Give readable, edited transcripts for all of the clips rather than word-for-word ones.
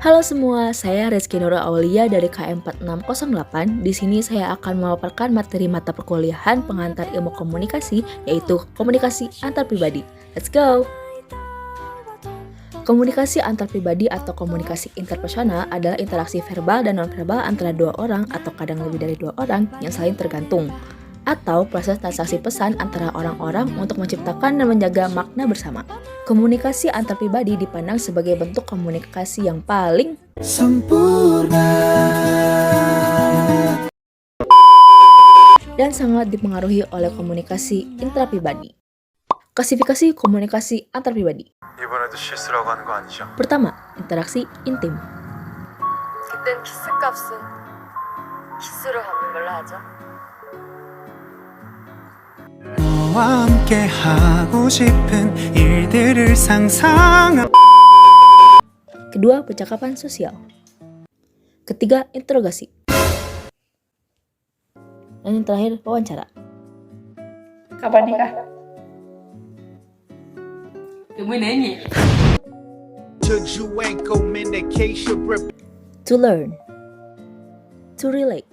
Halo semua, saya Rizky Nurul Aulia dari KM4608. Di sini saya akan memaparkan materi mata perkuliahan pengantar ilmu komunikasi, yaitu komunikasi antar pribadi. Let's go! Komunikasi antar pribadi atau komunikasi interpersonal adalah interaksi verbal dan nonverbal antara dua orang atau kadang lebih dari dua orang yang saling tergantung, atau proses transaksi pesan antara orang-orang untuk menciptakan dan menjaga makna bersama. Komunikasi antar pribadi dipandang sebagai bentuk komunikasi yang paling sempurna dan sangat dipengaruhi oleh komunikasi intrapribadi. Klasifikasi komunikasi antar pribadi. 이번에도 실수라고 하는 거 아니죠? Pertama, interaksi intim. 그땐 키스값은 키스로 하는 걸로 하죠. 너와 함께 하고 싶은 일들을 상상하. Kedua, percakapan sosial. Ketiga, interogasi. Dan yang terakhir, wawancara. Kapan nikah? Kemudian To learn. To relate.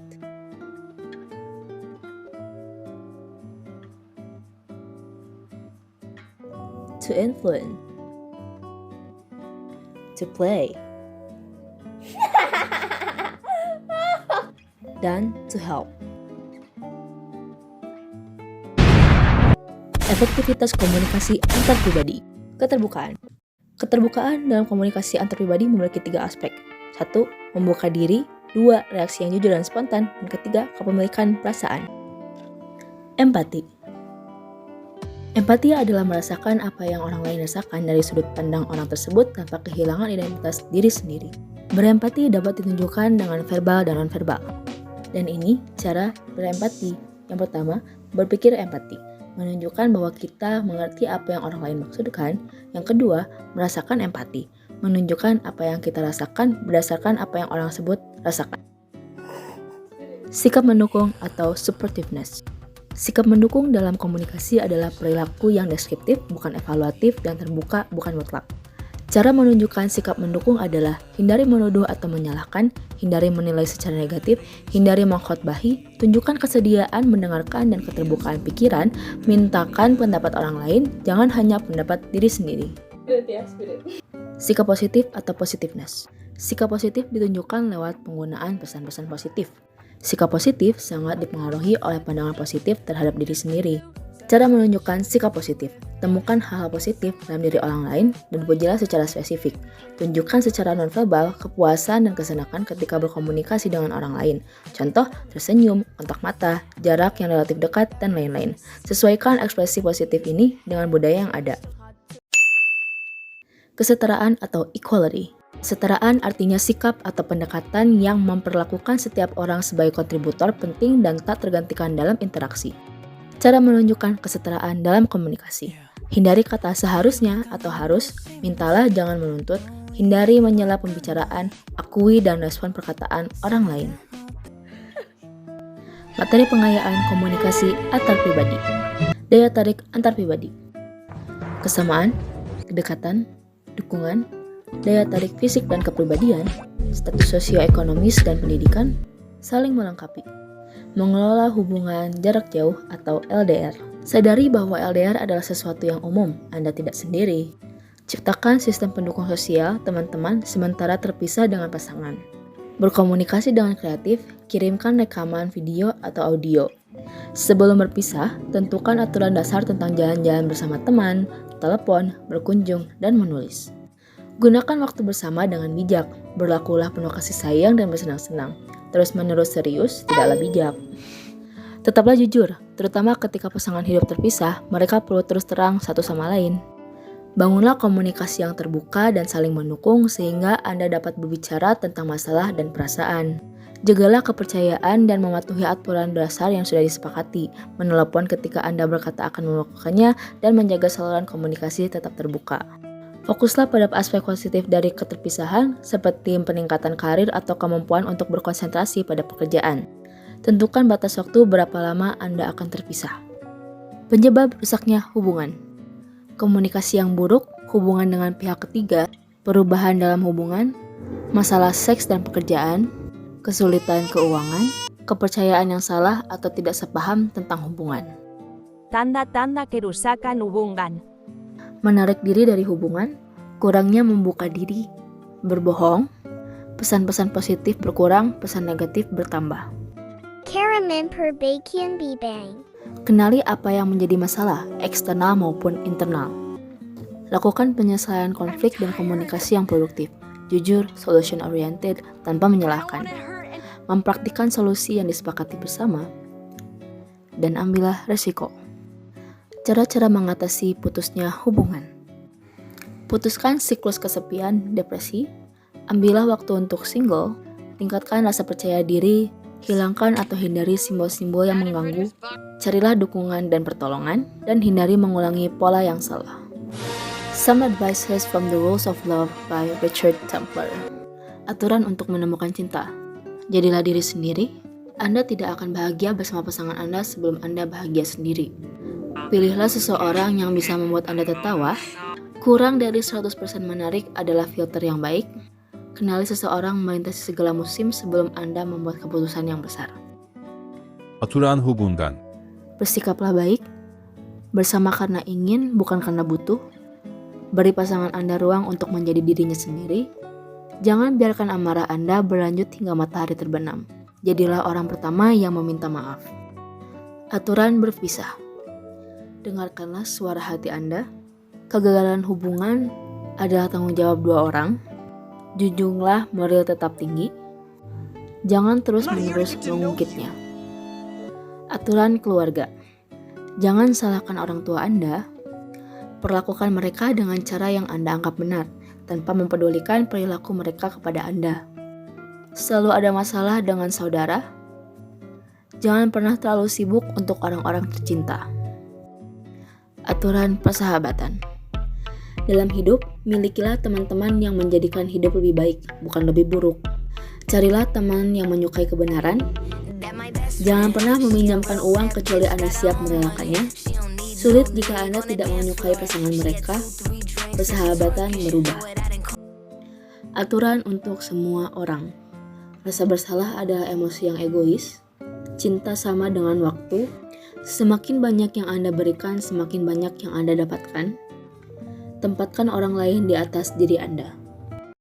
To influence. To play. Dan to help. Efektivitas komunikasi antar pribadi. Keterbukaan. Keterbukaan dalam komunikasi antar pribadi memiliki 3 aspek. 1. Membuka diri. 2. Reaksi yang jujur dan spontan. Dan ketiga, kepemilikan perasaan. Empati. Empati adalah merasakan apa yang orang lain rasakan dari sudut pandang orang tersebut tanpa kehilangan identitas diri sendiri. Berempati dapat ditunjukkan dengan verbal dan nonverbal. Dan ini cara berempati. Yang pertama, berpikir empati, menunjukkan bahwa kita mengerti apa yang orang lain maksudkan. Yang kedua, merasakan empati, menunjukkan apa yang kita rasakan berdasarkan apa yang orang tersebut rasakan. Sikap mendukung atau supportiveness. Sikap mendukung dalam komunikasi adalah perilaku yang deskriptif, bukan evaluatif, dan terbuka, bukan mutlak. Cara menunjukkan sikap mendukung adalah hindari menuduh atau menyalahkan, hindari menilai secara negatif, hindari mengkhotbahi, tunjukkan kesediaan mendengarkan dan keterbukaan pikiran, mintakan pendapat orang lain, jangan hanya pendapat diri sendiri. Sikap positif atau positiveness. Sikap positif ditunjukkan lewat penggunaan pesan-pesan positif. Sikap positif sangat dipengaruhi oleh pandangan positif terhadap diri sendiri. Cara menunjukkan sikap positif. Temukan hal-hal positif dalam diri orang lain dan pujilah secara spesifik. Tunjukkan secara nonverbal kepuasan dan kesenangan ketika berkomunikasi dengan orang lain. Contoh, tersenyum, kontak mata, jarak yang relatif dekat, dan lain-lain. Sesuaikan ekspresi positif ini dengan budaya yang ada. Kesetaraan atau equality. Kesetaraan artinya sikap atau pendekatan yang memperlakukan setiap orang sebagai kontributor penting dan tak tergantikan dalam interaksi. Cara menunjukkan kesetaraan dalam komunikasi. Hindari kata seharusnya atau harus, mintalah jangan menuntut, hindari menyela pembicaraan, akui dan respon perkataan orang lain. Materi pengayaan komunikasi antar pribadi. Daya tarik antar pribadi. Kesamaan, kedekatan, dukungan, daya tarik fisik dan kepribadian, status sosioekonomis dan pendidikan, saling melengkapi. Mengelola hubungan jarak jauh atau LDR. Sadari bahwa LDR adalah sesuatu yang umum, Anda tidak sendiri. Ciptakan sistem pendukung sosial teman-teman sementara terpisah dengan pasangan. Berkomunikasi dengan kreatif, kirimkan rekaman video atau audio. Sebelum berpisah, tentukan aturan dasar tentang jalan-jalan bersama teman, telepon, berkunjung, dan menulis. Gunakan waktu bersama dengan bijak, berlakulah penuh kasih sayang dan bersenang-senang. Terus-menerus serius, tidaklah bijak. Tetaplah jujur, terutama ketika pasangan hidup terpisah, mereka perlu terus terang satu sama lain. Bangunlah komunikasi yang terbuka dan saling mendukung sehingga Anda dapat berbicara tentang masalah dan perasaan. Jagalah kepercayaan dan mematuhi aturan dasar yang sudah disepakati, menelepon ketika Anda berkata akan melakukannya, dan menjaga saluran komunikasi tetap terbuka. Fokuslah pada aspek positif dari keterpisahan, seperti peningkatan karir atau kemampuan untuk berkonsentrasi pada pekerjaan. Tentukan batas waktu berapa lama Anda akan terpisah. Penyebab rusaknya hubungan. Komunikasi yang buruk, hubungan dengan pihak ketiga, perubahan dalam hubungan, masalah seks dan pekerjaan, kesulitan keuangan, kepercayaan yang salah atau tidak sepaham tentang hubungan. Tanda-tanda kerusakan hubungan. Menarik diri dari hubungan, kurangnya membuka diri, berbohong, pesan-pesan positif berkurang, pesan negatif bertambah. Karamin perbaikian bibang. Kenali apa yang menjadi masalah, eksternal maupun internal. Lakukan penyelesaian konflik dan komunikasi yang produktif, jujur, solution oriented, tanpa menyalahkan. Mempraktikkan solusi yang disepakati bersama, dan ambillah resiko. Cara-cara mengatasi putusnya hubungan. Putuskan siklus kesepian, depresi. Ambillah waktu untuk single. Tingkatkan rasa percaya diri. Hilangkan atau hindari simbol-simbol yang mengganggu. Carilah dukungan dan pertolongan, dan hindari mengulangi pola yang salah. Some Advices from the Rules of Love by Richard Templer. Aturan untuk menemukan cinta. Jadilah diri sendiri. Anda tidak akan bahagia bersama pasangan Anda sebelum Anda bahagia sendiri. Pilihlah seseorang yang bisa membuat Anda tertawa. Kurang dari 100% menarik adalah filter yang baik. Kenali seseorang melintasi segala musim sebelum Anda membuat keputusan yang besar. Aturan hubungan. Bersikaplah baik. Bersama karena ingin, bukan karena butuh. Beri pasangan Anda ruang untuk menjadi dirinya sendiri. Jangan biarkan amarah Anda berlanjut hingga matahari terbenam. Jadilah orang pertama yang meminta maaf. Aturan berpisah. Dengarkanlah suara hati Anda. Kegagalan hubungan adalah tanggung jawab dua orang. Junjunglah moral tetap tinggi. Jangan terus-menerus mengungkitnya. Aturan keluarga. Jangan salahkan orang tua Anda. Perlakukan mereka dengan cara yang Anda anggap benar, tanpa mempedulikan perilaku mereka kepada Anda. Selalu ada masalah dengan saudara. Jangan pernah terlalu sibuk untuk orang-orang tercinta. Aturan persahabatan. Dalam hidup, milikilah teman-teman yang menjadikan hidup lebih baik, bukan lebih buruk. Carilah teman yang menyukai kebenaran. Jangan pernah meminjamkan uang kecuali Anda siap merelakannya. Sulit jika Anda tidak menyukai pasangan mereka. Persahabatan berubah. Aturan untuk semua orang. Rasa bersalah adalah emosi yang egois. Cinta sama dengan waktu. Semakin banyak yang Anda berikan, semakin banyak yang Anda dapatkan. Tempatkan orang lain di atas diri Anda.